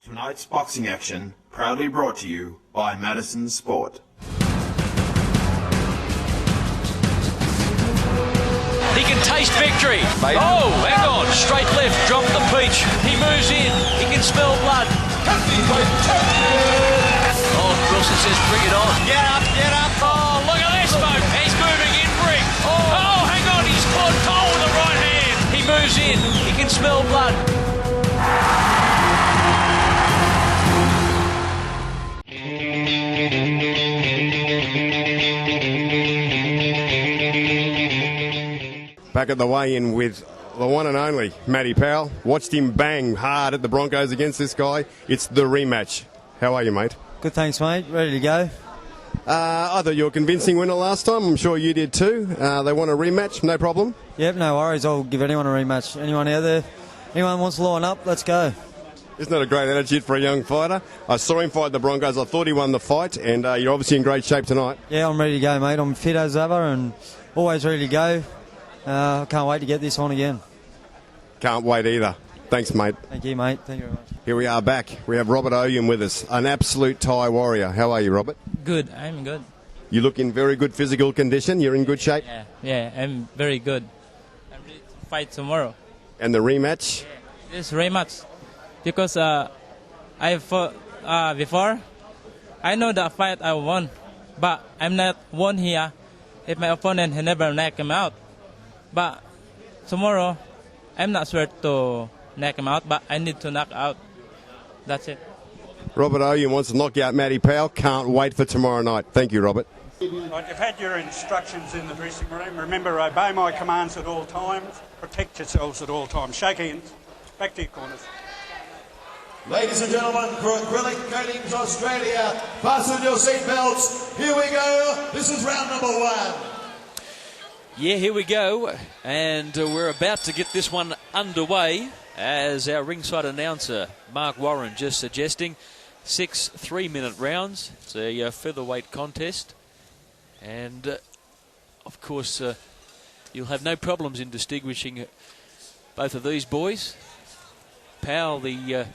Tonight's boxing action proudly brought to you by Madison Sport. He can taste victory. Oh, hang on. Straight left, drop the peach. He moves in. He can smell blood. Oh, Wilson says bring it on. Get up, get up. Oh, look at this, Bout. He's moving in, Briggs. Oh, hang on. He's caught Powell with the right hand. He moves in. He can smell blood. Back at the weigh-in with the one and only Matty Powell. Watched him bang hard at the Broncos against this guy. It's the rematch. How are you, mate? Good, thanks, mate. Ready to go. I thought you were a convincing winner last time. I'm sure you did too. They want a rematch, no problem. Yep, no worries. I'll give anyone a rematch. Anyone out there? Anyone wants to line up? Let's go. Isn't that a great attitude for a young fighter? I saw him fight the Broncos. I thought he won the fight, and you're obviously in great shape tonight. Yeah, I'm ready to go, mate. I'm fit as ever and always ready to go. I can't wait to get this on again. Can't wait either. Thanks, mate. Thank you, mate. Thank you very much. Here we are back. We have Robert Oyan with us, an absolute Thai warrior. How are you, Robert? Good, I'm good. You look in very good physical condition. You're in good shape? Yeah, I'm very good. I'm ready to fight tomorrow. And the rematch? This rematch, because I fought before. I know the fight I won, but I'm not won here if my opponent had never knocked him out. But tomorrow, I'm not sure to knock him out, but I need to knock out. That's it. Robert Oyan wants to knock out Matty Powell. Can't wait for tomorrow night. Thank you, Robert. Right, you've had your instructions in the dressing room. Remember, obey my commands at all times. Protect yourselves at all times. Shake hands. Back to your corners. Ladies and gentlemen, for Acrylic Coatings Australia, fasten your seatbelts. Here we go. This is round number 1. Yeah, here we go, and we're about to get this one underway, as our ringside announcer, Mark Warren, just suggesting 6 3-minute rounds. It's a featherweight contest, and of course you'll have no problems in distinguishing both of these boys. Powell, the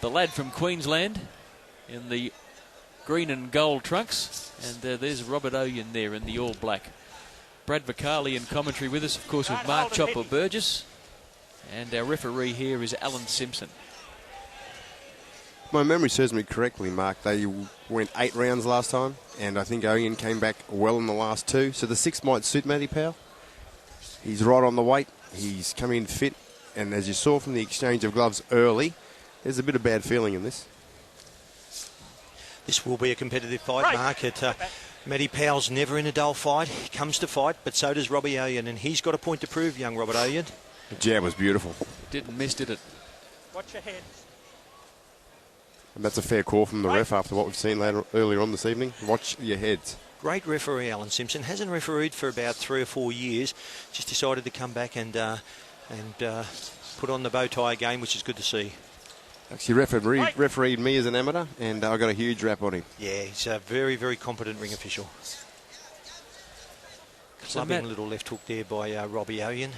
lad from Queensland, in the green and gold trunks, and there's Robert Oyan there in the all-black. Brad Vicali in commentary with us, of course, with Mark Chopper Burgess. And our referee here is Alan Simpson. My memory serves me correctly, Mark. They went 8 rounds last time, and I think Oyan came back well in the last 2. So the 6 might suit Matty Powell. He's right on the weight. He's come in fit. And as you saw from the exchange of gloves early, there's a bit of bad feeling in this. This will be a competitive fight, Mark. Matty Powell's never in a dull fight. He comes to fight, but so does Robbie Oyan, and he's got a point to prove, young Robert Oyan. The jab was beautiful. Didn't miss, did it? Watch your heads. And that's a fair call from the ref after what we've seen earlier on this evening. Watch your heads. Great referee, Alan Simpson. Hasn't refereed for about 3 or 4 years. Just decided to come back and put on the bow tie again, which is good to see. Actually refereed me as an amateur, and I got a huge rap on him. Yeah, he's a very, very competent ring official. Clubbing a little left hook there by Robbie Oyan.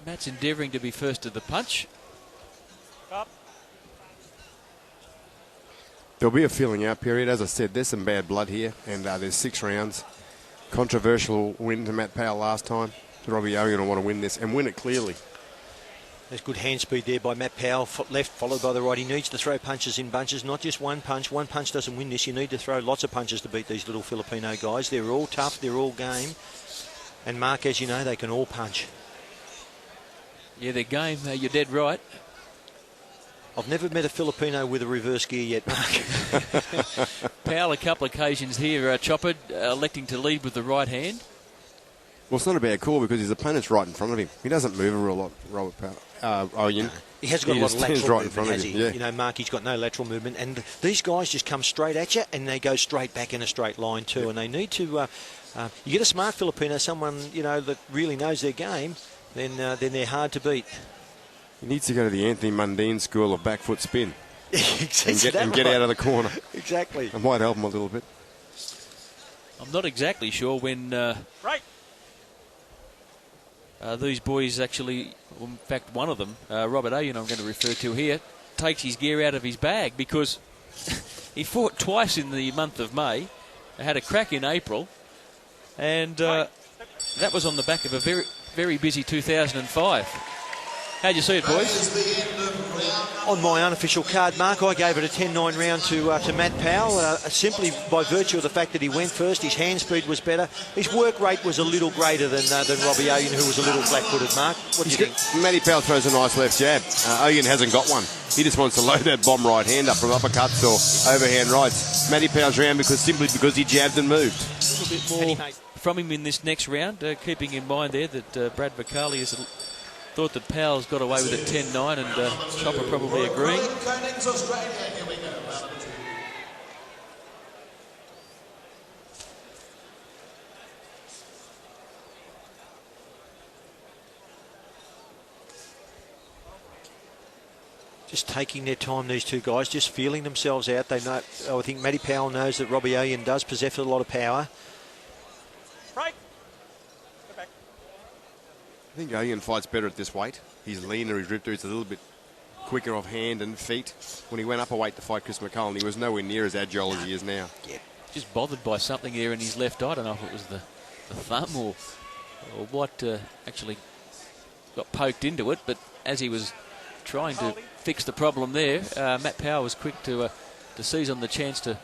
Matt's endeavouring to be first to the punch. Up. There'll be a feeling out period. As I said, there's some bad blood here, and there's 6 rounds. Controversial win to Matt Powell last time. So Robbie Oyan will want to win this, and win it clearly. There's good hand speed there by Matt Powell, left followed by the right. He needs to throw punches in bunches, not just one punch. One punch doesn't win this. You need to throw lots of punches to beat these little Filipino guys. They're all tough, they're all game. And Mark, as you know, they can all punch. Yeah, they're game. You're dead right. I've never met a Filipino with a reverse gear yet, Mark. Powell, a couple of occasions here, Chopper, electing to lead with the right hand. Well, it's not a bad call because his opponent's right in front of him. He doesn't move a real lot, Robert Powell. Oyan. He hasn't got a lot of lateral movement, has he? Yeah. You know, Mark, he's got no lateral movement. And these guys just come straight at you and they go straight back in a straight line too. Yep. And they need to... you get a smart Filipino, someone, you know, that really knows their game, then they're hard to beat. He needs to go to the Anthony Mundine school of back foot spin. and get out of the corner. Exactly. It might help him a little bit. I'm not exactly sure when... these boys actually, well, in fact, one of them, Robert Oyan, I'm going to refer to here, takes his gear out of his bag because he fought twice in the month of May, had a crack in April, and that was on the back of a very, very busy 2005. How'd you see it, boys? On my unofficial card, Mark, I gave it a 10-9 round to Matt Powell, simply by virtue of the fact that he went first. His hand speed was better. His work rate was a little greater than Robbie Oyan, who was a little flat-footed, Mark. What do you think? Matty Powell throws a nice left jab. Oyan hasn't got one. He just wants to load that bomb right hand up from uppercuts or overhand rights. Matty Powell's round simply because he jabbed and moved. A little bit more from him in this next round, keeping in mind there that Brad Vicali has thought that Powell's got away with it 10-9, and Chopper probably agreeing. Just taking their time, these two guys, just feeling themselves out. They know. I think Matty Powell knows that Robbie Oyan does possess a lot of power. I think Oyan fights better at this weight. He's leaner, he's ripped, he's a little bit quicker off hand and feet. When he went up a weight to fight Chris McCullen, he was nowhere near as agile as he is now. Yeah, just bothered by something there in his left eye. I don't know if it was the thumb or what actually got poked into it, but as he was trying to fix the problem there, Matt Powell was quick to seize on the chance to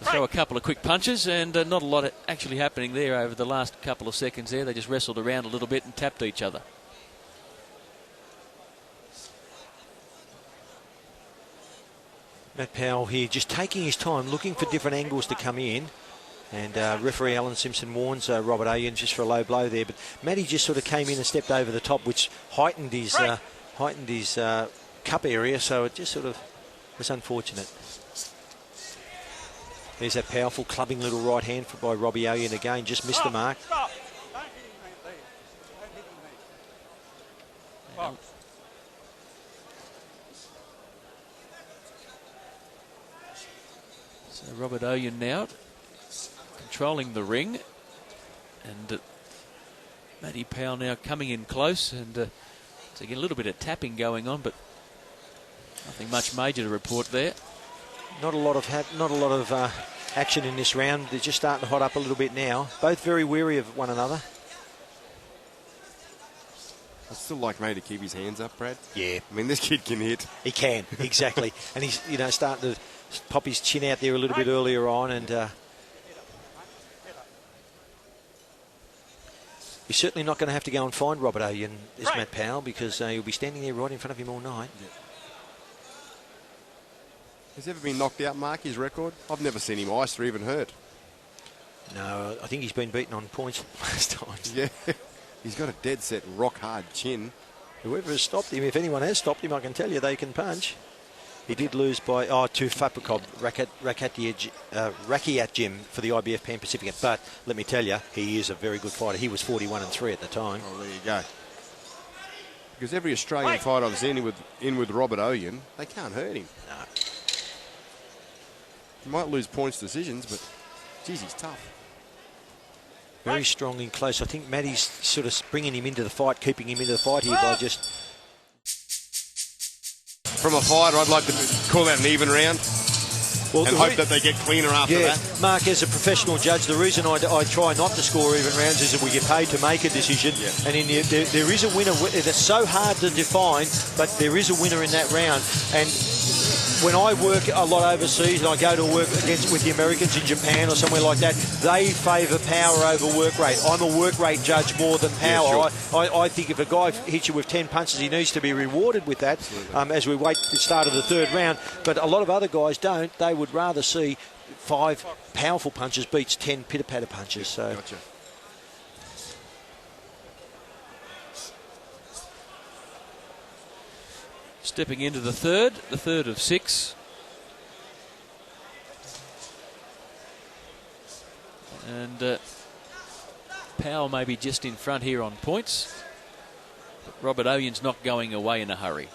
throw a couple of quick punches, and not a lot actually happening there over the last couple of seconds there. They just wrestled around a little bit and tapped each other. Matt Powell here just taking his time, looking for different angles to come in. And referee Alan Simpson warns Robert Oyan just for a low blow there. But Matty just sort of came in and stepped over the top, which heightened his cup area, so it just sort of was unfortunate. There's that powerful clubbing little right hand by Robbie Oyan again, just missed the mark. So Robert Oyan now controlling the ring, and Matty Powell now coming in close, and so again a little bit of tapping going on, but nothing much major to report there. Not a lot of action in this round. They're just starting to hot up a little bit now. Both very wary of one another. I'd still like Matty to keep his hands up, Brad. Yeah. I mean, this kid can hit. He can, exactly. And he's, starting to pop his chin out there a little bit earlier on, and he's certainly not going to have to go and find Robert Oyan, is Matt Powell, because he'll be standing there right in front of him all night. Yeah. Has he ever been knocked out, Mark, his record? I've never seen him iced or even hurt. No, I think he's been beaten on points most times. Yeah. He's got a dead set, rock hard chin. Whoever has stopped him, if anyone has stopped him, I can tell you they can punch. He did lose by to Fapakov, Rakiat Jim for the IBF Pan Pacific. But let me tell you, he is a very good fighter. He was 41-3 at the time. Oh, there you go. Because every Australian fighter I've seen in with Robert Oyan, they can't hurt him. No. He might lose points decisions, but geez, he's tough. Very strong in close. I think Matty's sort of bringing him into the fight, keeping him into the fight here by just... From a fighter, I'd like to call that an even round. Well, and hope that they get cleaner after that. Mark, as a professional judge, the reason I try not to score even rounds is that we get paid to make a decision. Yeah. And there is a winner. It's so hard to define, but there is a winner in that round. And when I work a lot overseas and I go to work with the Americans in Japan or somewhere like that, they favour power over work rate. I'm a work rate judge more than power. Yeah, sure. I think if a guy hits you with 10 punches, he needs to be rewarded with that as we wait the start of the third round. But a lot of other guys don't. They would rather see 5 powerful punches beats 10 pitter-patter punches. So. Gotcha. Stepping into the third of 6. And Powell may be just in front here on points. But Robert Oyan's not going away in a hurry.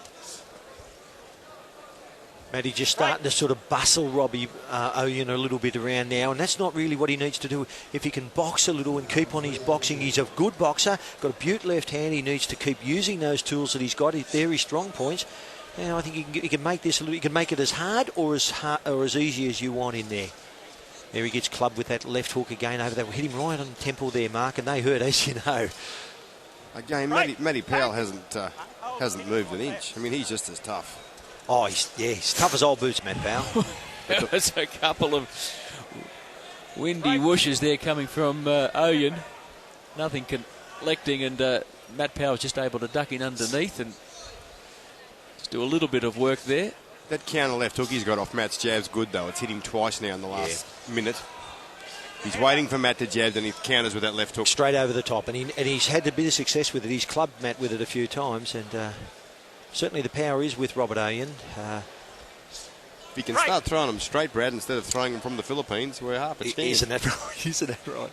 Matty just starting to sort of bustle Robbie Oyan a little bit around now, and that's not really what he needs to do. If he can box a little and keep on his boxing, he's a good boxer, got a beaut left hand. He needs to keep using those tools that he's got. They're his strong points. And I think he can make this a little. He can make it as hard or as easy as you want in there. There he gets clubbed with that left hook again over there. Hit him right on the temple there, Mark, and they hurt, as you know. Again, Matty Powell hasn't moved an inch. I mean, he's just as tough. Oh, he's tough as old boots, Matt Powell. There's a couple of windy whooshes there coming from Oyan. Nothing collecting, and Matt Powell's just able to duck in underneath and just do a little bit of work there. That counter left hook he's got off Matt's jab's good, though. It's hit him twice now in the last minute. He's waiting for Matt to jab, and he counters with that left hook. Straight over the top, and he's had a bit of success with it. He's clubbed Matt with it a few times, and certainly the power is with Robert Oyan. If he can start throwing them straight, Brad, instead of throwing them from the Philippines, we're half a chance. Isn't that right? Isn't that right?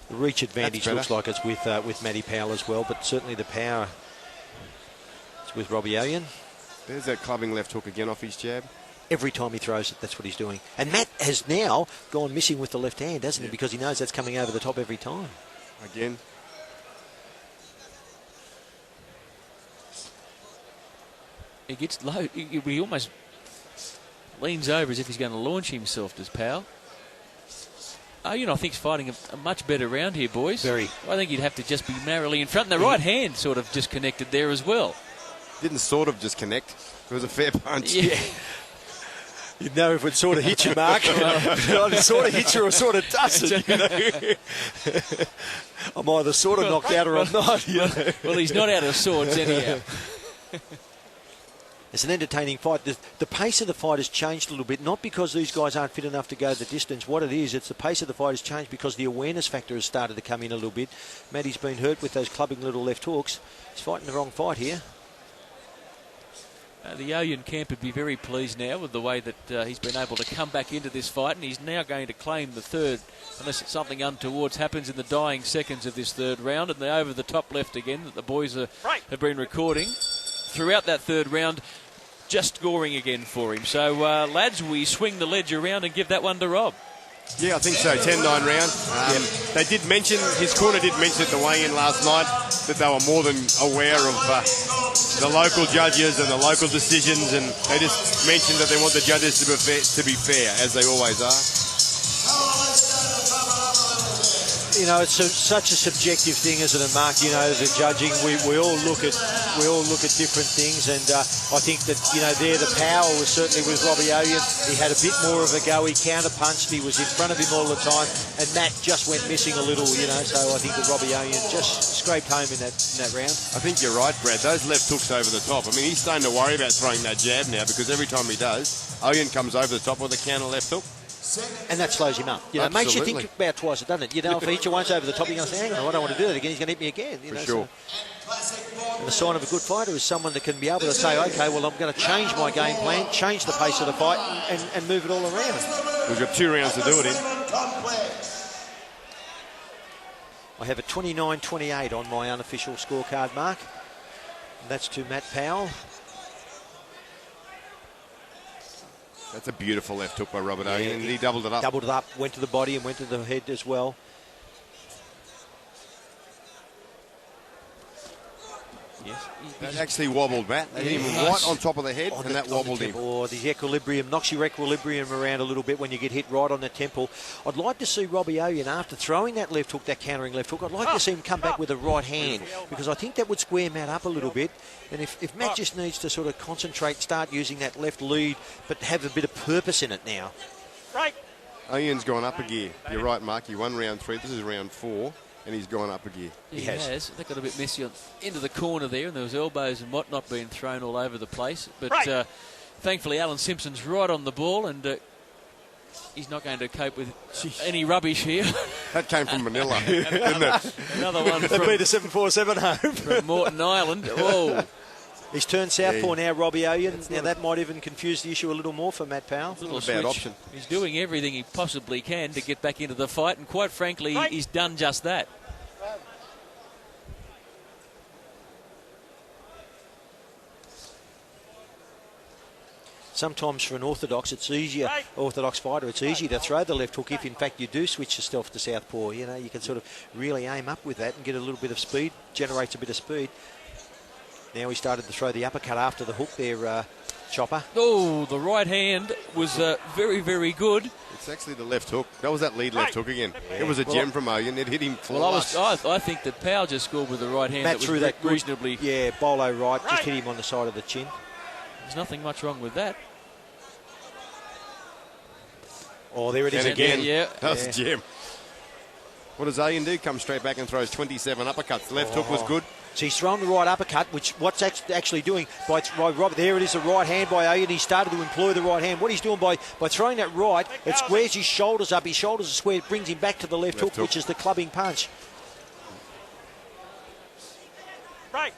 The reach advantage looks like it's with Matty Powell as well, but certainly the power is with Robbie Oyan. There's that clubbing left hook again off his jab. Every time he throws it, that's what he's doing. And Matt has now gone missing with the left hand, hasn't he? Because he knows that's coming over the top every time. Again. He gets low. He almost leans over as if he's going to launch himself, does Powell. I think he's fighting a much better round here, boys. Very. I think he'd have to just be narrowly in front. And the right hand sort of disconnected there as well. Didn't sort of just connect. It was a fair punch. Yeah. You'd know if it sort of hit you, Mark. It sort of hits you or sort of doesn't. You know? I'm either sort of knocked out or I'm not. You know? Well, he's not out of sorts anyhow. It's an entertaining fight. The pace of the fight has changed a little bit, not because these guys aren't fit enough to go the distance. What it is, it's the pace of the fight has changed because the awareness factor has started to come in a little bit. Matty's been hurt with those clubbing little left hooks. He's fighting the wrong fight here. The Oyan camp would be very pleased now with the way that he's been able to come back into this fight, and he's now going to claim the third, unless something untoward happens in the dying seconds of this third round. And the over-the-top left again that the boys have been recording throughout that third round, just scoring again for him. So, lads, we swing the ledge around and give that one to Rob. Yeah, I think so. 10-9 round. They did mention, his corner did mention at the weigh-in last night that they were more than aware of the local judges and the local decisions, and they just mentioned that they want the judges to be fair, as they always are. You know, it's such a subjective thing, isn't it, Mark? You know, the judging, we all look at different things, and I think that, you know, there the power was certainly with Robbie Oyan. He had a bit more of a go. He counter-punched. He was in front of him all the time, and Matt just went missing a little, you know. So I think that Robbie Oyan just scraped home in that round. I think you're right, Brad. Those left hooks over the top. I mean, he's starting to worry about throwing that jab now, because every time he does, Oyan comes over the top with a counter left hook. And that slows him up. You know, it makes you think about twice, doesn't it? You know, if he hits you once over the top, you're going to say, hang on, I don't want to do that again. He's going to hit me again. You know, sure. So, and the sign of a good fighter is someone that can be able to say, okay, well, I'm going to change my game plan, change the pace of the fight, and move it all around. We've got 2 rounds to do it in. I have a 29-28 on my unofficial scorecard, Mark. And that's to Matt Powell. That's a beautiful left hook by Robert Oyan, and he doubled it up. Doubled it up, went to the body and went to the head as well. Yes. That actually wobbled Matt. They hit him right on top of the head, and that wobbled him. Oh, the equilibrium, knocks your equilibrium around a little bit when you get hit right on the temple. I'd like to see Robbie Oyan, after throwing that left hook, that countering left hook, I'd like to see him come back with a right hand, because I think that would square Matt up a little bit. And if Matt just needs to sort of concentrate, start using that left lead, but have a bit of purpose in it now. Right. Oyan's gone up a gear. You're right, Mark. He won round 3. This is round 4. And he's gone up a gear. He has. They got a bit messy into the corner there, and there was elbows and whatnot being thrown all over the place. But thankfully, Alan Simpson's right on the ball, and he's not going to cope with any rubbish here. That came from Manila, didn't it? Another one from, beat a 747 home. from Moreton Island. Whoa. He's turned southpaw now, Robbie Oyan. Now that might even confuse the issue a little more for Matt Powell. Not a bad option. He's doing everything he possibly can to get back into the fight, and quite frankly, he's done just that. sometimes for an orthodox fighter, it's easier to throw the left hook if, in fact, you do switch yourself to southpaw. You know, you can sort of really aim up with that and get a little bit of speed, generates a bit of speed. Now he started to throw the uppercut after the hook there, Chopper. Oh, the right hand was very, very good. It's actually the left hook. That was that lead left hook again. Yeah. It was a gem from Oyan. It hit him flush. I think that Powell just scored with the right hand. Matt that threw was that reasonably. Yeah, bolo right, just hit him on the side of the chin. There's nothing much wrong with that. Oh, there it is and again. Yeah, that was a gem. What does Oyan do? Comes straight back and throws 27 uppercuts. The left hook was good. So he's thrown the right uppercut, which what's actually doing by Robert. There it is, a right hand by Oyan. He started to employ the right hand. What he's doing by throwing that right, it squares his shoulders up. His shoulders are squared, brings him back to the left hook, which is the clubbing punch. Right.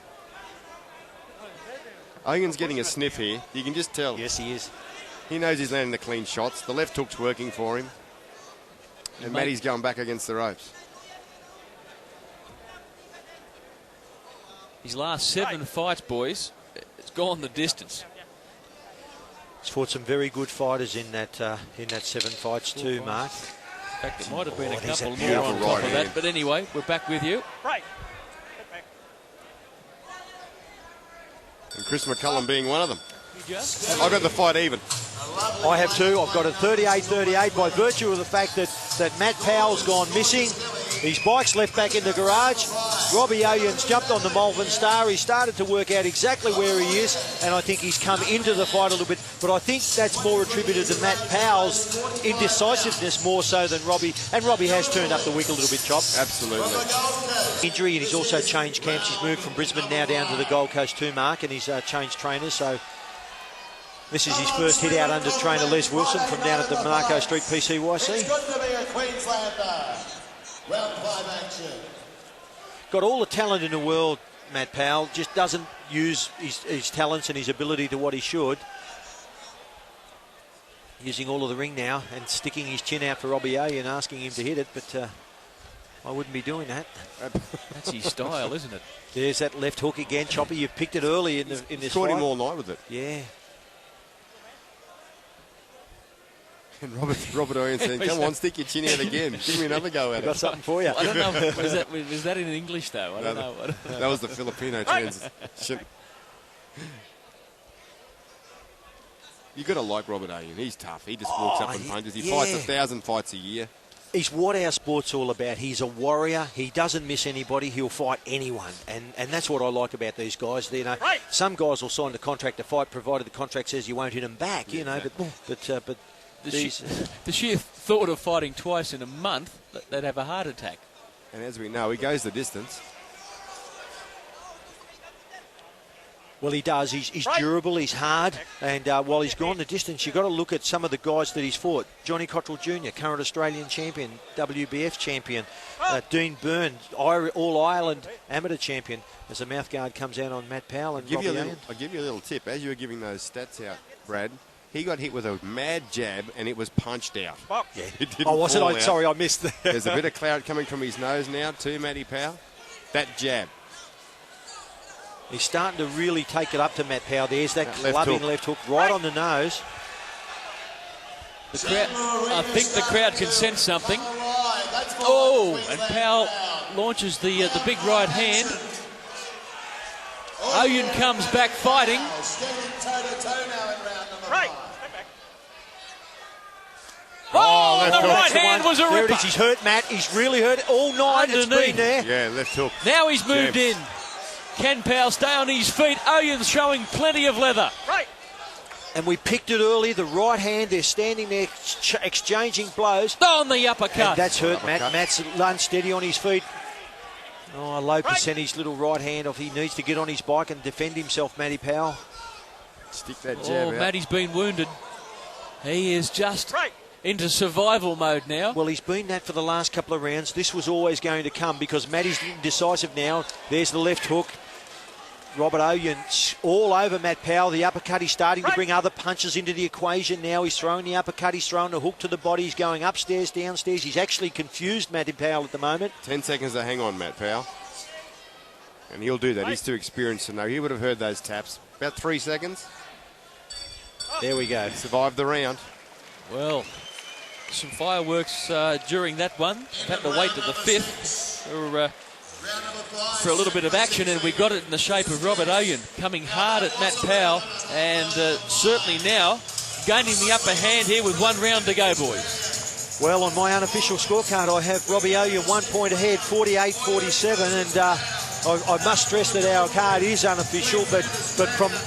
Oyan's getting a sniff here. You can just tell. Yes, he is. He knows he's landing the clean shots. The left hook's working for him. And Matty's going back against the ropes. His last 7 fights, boys, it's gone the distance. He's fought some very good fighters in that 7 fights too, Mark. In fact, it might have been a there's couple that more on beautiful top of right that. But anyway, we're back with you. Right. And Chris McCullum being one of them. I've got the fight even. I have too. I've got a 38-38 by virtue of the fact that Matt Powell's gone missing. His bike's left back in the garage. Robbie Oyan's jumped on the Malvern Star. He started to work out exactly where he is, and I think he's come into the fight a little bit. But I think that's more attributed to Matt Powell's indecisiveness more so than Robbie. And Robbie has turned up the wick a little bit, Chop. Absolutely. Injury, and he's also changed camps. He's moved from Brisbane now down to the Gold Coast too, Mark, and he's changed trainers. So this is his first hit out under trainer Les Wilson from down at the Monaco Street PCYC. It's good to be a Queenslander. Round 5 action. Got all the talent in the world, Matt Powell, just doesn't use his talents and his ability to what he should. Using all of the ring now and sticking his chin out for Robbie A and asking him to hit it, but I wouldn't be doing that. That's his style, isn't it? There's that left hook again, Choppy. You've picked it early in this Caught fight. him all night with it. Yeah. And Robert Oyan saying, come on, stick your chin out again. Give me another go at Got it. something for you. I don't know. Was that in English, though? I don't know. That was the Filipino transition. You got to like Robert Oyan. He's tough. He just walks up and punches. He fights 1,000 fights a year. He's what our sport's all about. He's a warrior. He doesn't miss anybody. He'll fight anyone. And that's what I like about these guys. You know, some guys will sign the contract to fight provided the contract says you won't hit them back, you know, exactly. but the sheer thought of fighting twice in a month, they'd have a heart attack. And as we know, he goes the distance. Well, he does. He's durable, he's hard, and while he's gone the distance, you've got to look at some of the guys that he's fought. Johnny Cottrell Jr., current Australian champion, WBF champion. Dean Byrne, All-Ireland amateur champion, as the mouthguard comes out on Matt Powell. And I'll give you a little tip. As you were giving those stats out, Brad, he got hit with a mad jab and it was punched out. Yeah. It didn't Oh, was it? fall out. Sorry, I missed that. There's a bit of cloud coming from his nose now too, Matty Powell. That jab. He's starting to really take it up to Matt Powell. There's that left clubbing hook. left hook right on the nose. The crowd, I think the crowd can sense something. Oh, and Powell launches the big right hand. Oyan comes back fighting. Right. Oh, left the hook. right hand was a There it ripper. is. He's hurt, Matt. He's really hurt all night. It's been Underneath. there. Yeah, left hook. Now he's moved Jab. in. Can Powell stay on his feet? Oyan's showing plenty of leather. Right. And we picked it early. The right hand, they're standing there exchanging blows. On the uppercut. And that's hurt, Matt. Uppercut. Matt's unsteady on his feet. Oh, a low percentage little right hand off. He needs to get on his bike and defend himself, Matty Powell. Stick that jab Oh, out. Matty's been wounded. He is just into survival mode now. Well, he's been that for the last couple of rounds. This was always going to come because Matty's indecisive now. There's the left hook. Robert Oyan all over Matt Powell. The uppercut, he's starting to bring other punches into the equation now. He's throwing the uppercut, he's throwing the hook to the body. He's going upstairs, downstairs. He's actually confused Matty Powell at the moment. 10 seconds to hang on, Matt Powell. And he'll do that. He's too experienced to know. He would have heard those taps. About 3 seconds. There we go. Survived the round. Well, some fireworks during that one. Had to wait to the 5th for a little bit of action, and we got it in the shape of Robert Oyan coming hard at Matt Powell, and certainly now gaining the upper hand here with 1 round to go, boys. Well, on my unofficial scorecard, I have Robbie Oyan 1 point ahead, 48-47, and I must stress that our card is unofficial, but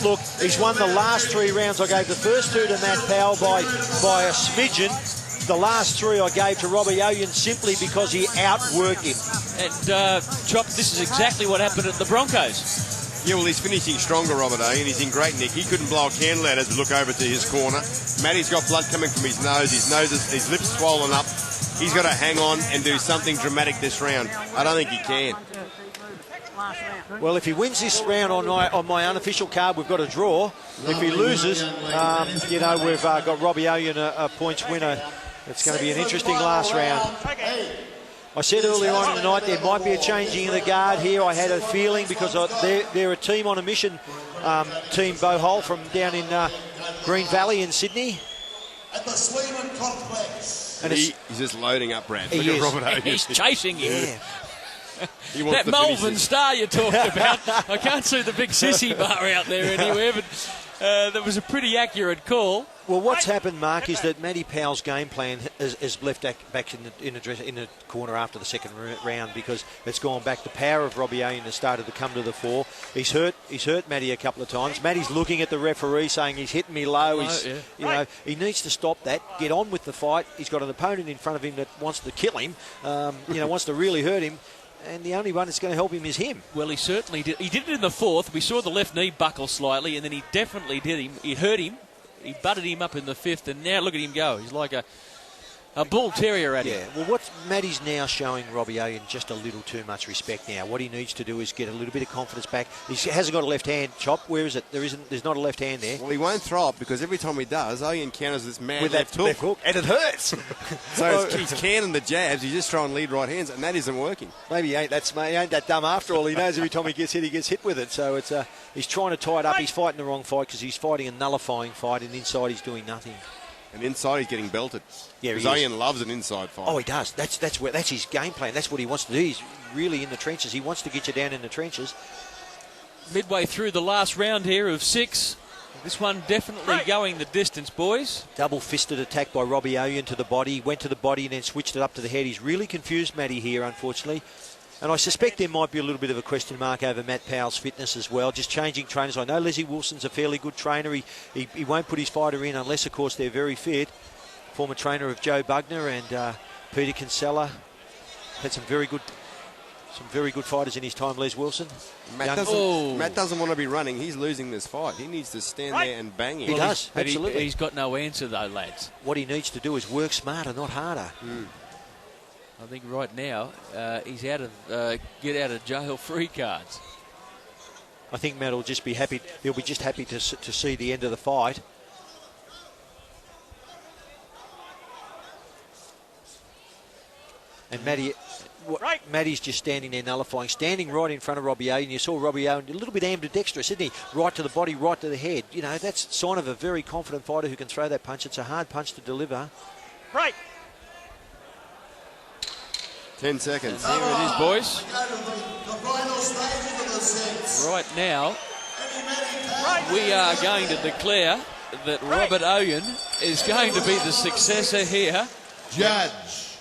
look, he's won the last 3 rounds. I gave the first 2 to Matt Powell by a smidgen. The last 3 I gave to Robbie Oyan simply because he outworked him. And Chop, this is exactly what happened at the Broncos. Yeah, well, he's finishing stronger, Robert Oyan. He's in great nick. He couldn't blow a candle out as we look over to his corner. Matty's got blood coming from his nose. His lips swollen up. He's got to hang on and do something dramatic this round. I don't think he can. Well, if he wins this round on my unofficial card, we've got a draw. If he loses, we've got Robbie Oyan a points winner. It's going to be an interesting last round. I said earlier on in the night there might be a changing of the guard here. I had a feeling because they're a team on a mission, Team Bout from down in Green Valley in Sydney. At the Sleeman Complex. And He's just loading up, Brad. He Look at is. Robert Oyan. He's chasing him. Yeah. He wants That to finish Melbourne this. star you talked about. I can't see the big sissy bar out there anywhere, but that was a pretty accurate call. Well, what's happened, Mark, is that Matty Powell's game plan is left back in the corner after the second round because it's gone back. The power of Robbie Oyan has started to come to the fore. He's hurt Matty a couple of times. Matty's looking at the referee saying he's hitting me low. He needs to stop that. Get on with the fight. He's got an opponent in front of him that wants to kill him. Wants to really hurt him. And the only one that's going to help him is him. Well, he certainly did. He did it in the 4th. We saw the left knee buckle slightly, and then he definitely did him. He hurt him. He butted him up in the 5th, and now look at him go. He's like a bull terrier at him. Yeah, well, Matty's now showing Robbie Oyan just a little too much respect now. What he needs to do is get a little bit of confidence back. He hasn't got a left hand, Chop. Where is it? There's not a left hand there. Well, he won't throw it because every time he does, Oyan counters this mad With left that left hook, and it hurts. So he's canning the jabs. He's just throwing lead right hands, and that isn't working. Maybe he ain't that dumb after all. He knows every time he gets hit with it. So it's he's trying to tie it up. He's fighting the wrong fight because he's fighting a nullifying fight, and inside he's doing nothing. And inside he's getting belted. Yeah, because Oyan loves an inside fight. Oh, he does. That's his game plan. That's what he wants to do. He's really in the trenches. He wants to get you down in the trenches. Midway through the last round here of 6. This one definitely going the distance, boys. Double-fisted attack by Robbie Oyan to the body. Went to the body and then switched it up to the head. He's really confused Matty here, unfortunately. And I suspect there might be a little bit of a question mark over Matt Powell's fitness as well. Just changing trainers. I know Leslie Wilson's a fairly good trainer. He won't put his fighter in unless, of course, they're very fit. Former trainer of Joe Bugner and Peter Kinsella. Had some very good fighters in his time, Les Wilson. Matt doesn't want to be running. He's losing this fight. He needs to stand there and bang him. He does, absolutely. He's got no answer, though, lads. What he needs to do is work smarter, not harder. I think right now he's out of get out of jail free cards. I think Matt will just be happy. He'll be just happy to see the end of the fight. And Matty's just standing there nullifying, standing right in front of Robbie Oyan. You saw Robbie Oyan a little bit ambidextrous, isn't he? Right to the body, right to the head. You know, that's a sign of a very confident fighter who can throw that punch. It's a hard punch to deliver. Right. 10 seconds. Here it is, boys. The final stages of the six. Right now, we are going to declare that Robert Oyan is going to be the successor here. Judge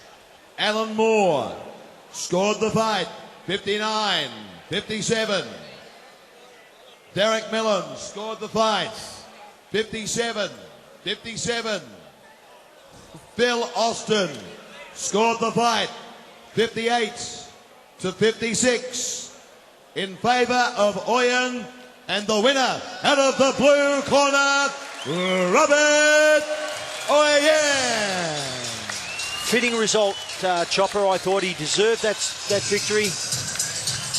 Alan Moore scored the fight 59-57. Derek Millen scored the fight 57-57. Phil Austin scored the fight 58-56 in favour of Oyan, and the winner out of the blue corner, Robert Oyan. Fitting result, Chopper. I thought he deserved that victory.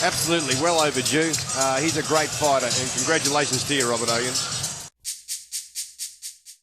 Absolutely, well overdue. He's a great fighter, and congratulations to you, Robert Oyan.